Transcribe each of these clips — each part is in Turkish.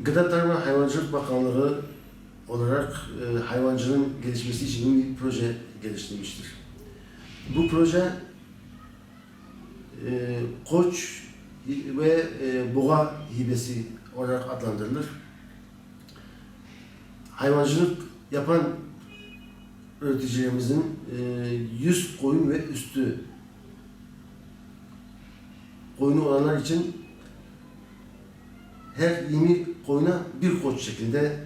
Gıda Tarım ve Hayvancılık Bakanlığı olarak hayvancılığın gelişmesi için bir proje geliştirmiştir. Bu proje koç ve boğa hibesi olarak adlandırılır. Hayvancılık yapan üreticilerimizin 100 koyun ve üstü koyunu olanlar için her 20 koyuna bir koç şeklinde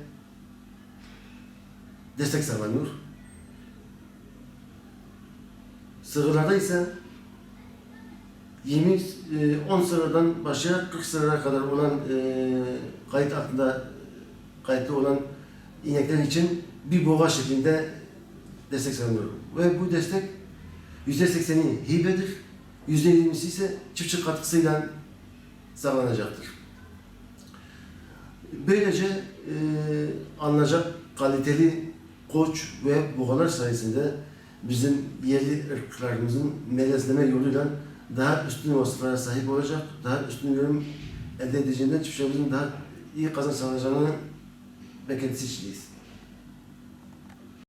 destek sağlanıyor. Sığırlarda ise 10 sıradan başlayarak 40 sıralara kadar olan kayıt altında kayıtlı olan inekler için bir boğa şeklinde destek sağlanıyor. Ve bu destek %80'i hibedir, %20'si ise çiftçi katkısıyla sağlanacaktır. Böylece alınacak kaliteli koç ve boğalar sayesinde bizim yerli ırklarımızın melezleme yoluyla daha üstün vasıflara sahip olacak, daha üstün ürün elde edeceğinden çiftçilerimizin daha iyi kazanç sağlayacağını beklentisi içindeyiz.